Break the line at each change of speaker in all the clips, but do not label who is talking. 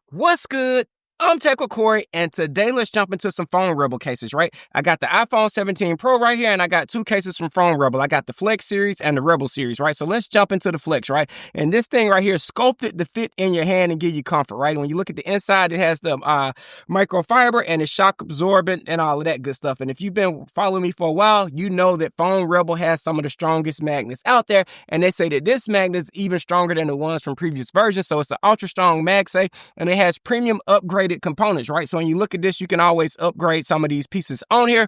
What's good? I'm Tech with Corey, and today let's jump into some phone Rebel cases, right? I got the iPhone 17 Pro right here, and I got two cases from phone Rebel. I got the Flex series and the Rebel series, right? So let's jump into the Flex, right? And this thing right here is sculpted to fit in your hand and give you comfort, right? When you look at the inside, it has the microfiber and it's shock absorbent and all of that good stuff. And if you've been following me for a while, you know that phone Rebel has some of the strongest magnets out there, and they say that this magnet is even stronger than the ones from previous versions. So it's an ultra strong MagSafe, and it has premium upgraded components, right? So when you look at this, you can always upgrade some of these pieces on here.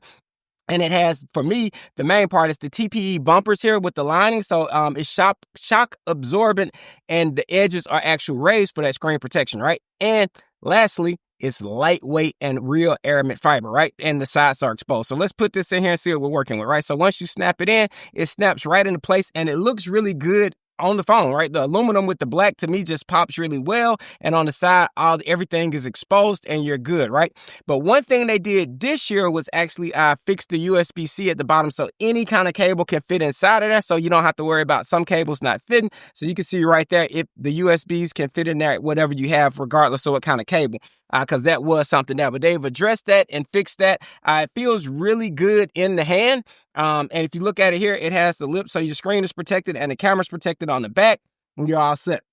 And it has, for me, the main part is the TPE bumpers here with the lining. So it's shock absorbent, and the edges are actual raised for that screen protection, right? And lastly, it's lightweight and real Aramid fiber, right? And the sides are exposed. So let's put this in here and see what we're working with, right? So once you snap it in, it snaps right into place, and it looks really good on the phone, right? The aluminum with the black to me just pops really well, and on the side, everything is exposed and you're good, right? But one thing they did this year was actually fix the USB-C at the bottom, so any kind of cable can fit inside of there, so you don't have to worry about some cables not fitting. So you can see right there, if the USBs can fit in there, whatever you have, regardless of what kind of cable. Because that was something there, but they've addressed that and fixed that. It feels really good in the hand. And if you look at it here, it has the lip, so your screen is protected and the camera's protected on the back, and you're all set.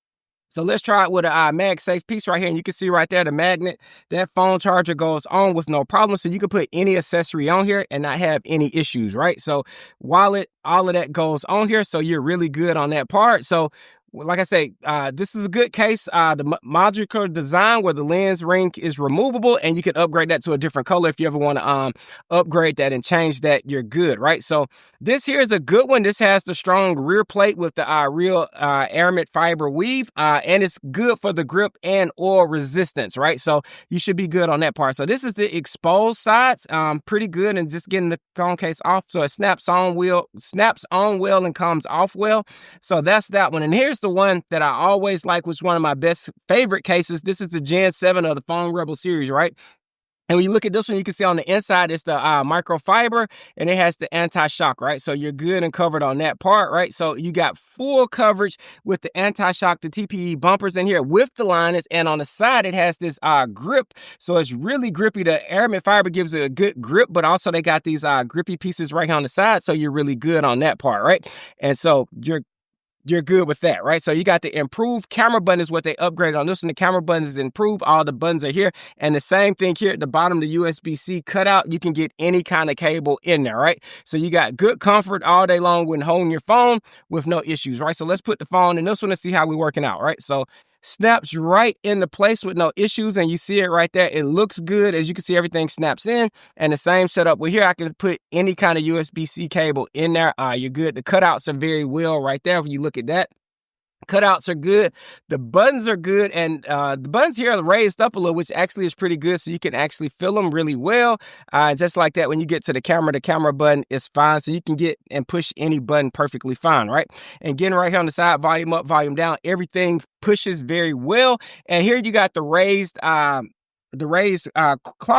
So let's try it with a MagSafe piece right here, and you can see right there the magnet. That phone charger goes on with no problem, so you can put any accessory on here and not have any issues, right? So wallet, all of that goes on here, so you're really good on that part. So like I say, this is a good case. The modular design where the lens ring is removable, and you can upgrade that to a different color if you ever want to upgrade that and change that. You're good, right? So this here is a good one. This has the strong rear plate with the real Aramid fiber weave, and it's good for the grip and oil resistance, right? So you should be good on that part. So this is the exposed sides, pretty good, and just getting the phone case off, so it snaps on well, and comes off well. So that's that one. And here's the one that I always like, was one of my best favorite cases. This is the Gen 7 of the phone REBEL series, right? And when you look at this one, you can see on the inside, it's the microfiber, and it has the anti-shock, right? So you're good and covered on that part, right? So you got full coverage with the anti-shock, the TPE bumpers in here with the liners, and on the side, it has this grip. So it's really grippy. The Aramid fiber gives it a good grip, but also they got these grippy pieces right here on the side, so you're really good on that part, right? And so you're good with that, right? So you got the improved camera button is what they upgraded on this one. The camera button is improved. All the buttons are here. And the same thing here at the bottom, the USB-C cutout, you can get any kind of cable in there, right? So you got good comfort all day long when holding your phone with no issues, right? So let's put the phone in this one and see how we're working out, right? So snaps right into place with no issues, and you see it right there. It looks good. As you can see, everything snaps in, and the same setup with here. I can put any kind of USB-C cable in there. You're good. The cutouts are very well right there. If you look at that, cutouts are good. The buttons are good, and the buttons here are raised up a little, which actually is pretty good, so you can actually feel them really well. Just like that, when you get to the camera button is fine, so you can get and push any button perfectly fine, right? And getting right here on the side, volume up, volume down, everything pushes very well. And here you got the raised claw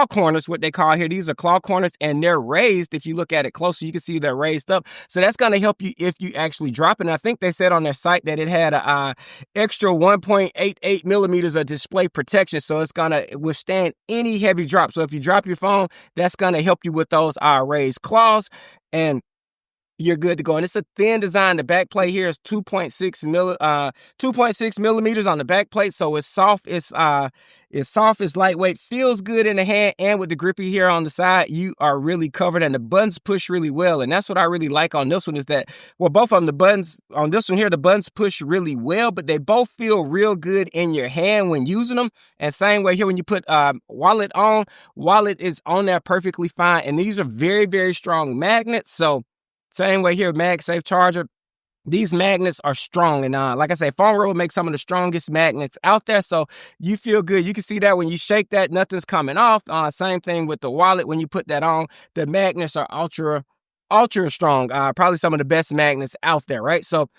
corners, what they call here. These are claw corners, and they're raised. If you look at it closer, you can see they're raised up. So that's going to help you if you actually drop it. And I think they said on their site that it had a extra 1.88 millimeters of display protection. So it's going to withstand any heavy drop. So if you drop your phone, that's going to help you with those raised claws, and you're good to go. And it's a thin design. The back plate here is 2.6 millimeters on the back plate. So it's soft. It's soft, it's lightweight, feels good in the hand, and with the grippy here on the side, you are really covered, and the buttons push really well. And that's what I really like on this one, is that, well, both of them, the buttons on this one here, the buttons push really well, but they both feel real good in your hand when using them. And same way here, when you put wallet on, wallet is on there perfectly fine. And these are very, very strong magnets. So same way here, MagSafe charger. These magnets are strong, and like I say, phone REBEL makes some of the strongest magnets out there, so you feel good. You can see that when you shake that, nothing's coming off. Same thing with the wallet. When you put that on, the magnets are ultra strong. Probably some of the best magnets out there, right? So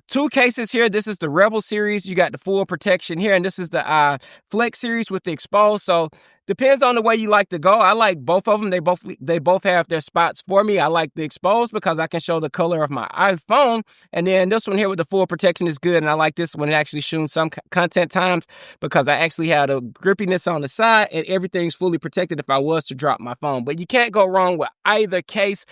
two cases here. This is the REBEL series. You got the full protection here, and this is the Flex series with the exposed. So Depends on the way you like to go. I like both of them. They both have their spots for me. I like the exposed because I can show the color of my iPhone. And then this one here with the full protection is good. And I like this one. It actually shoots some content times because I actually had a grippiness on the side and everything's fully protected if I was to drop my phone. But you can't go wrong with either case.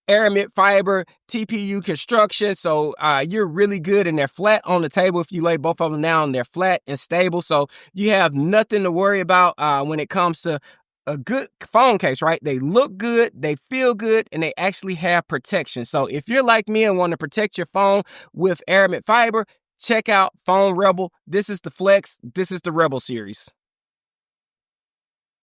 Aramid Fiber, TPU construction, so you're really good, and they're flat on the table. If you lay both of them down, they're flat and stable, so you have nothing to worry about when it comes to a good phone case, right? They look good, they feel good, and they actually have protection. So if you're like me and want to protect your phone with Aramid Fiber, check out Phone Rebel. This is the Flex. This is the Rebel series.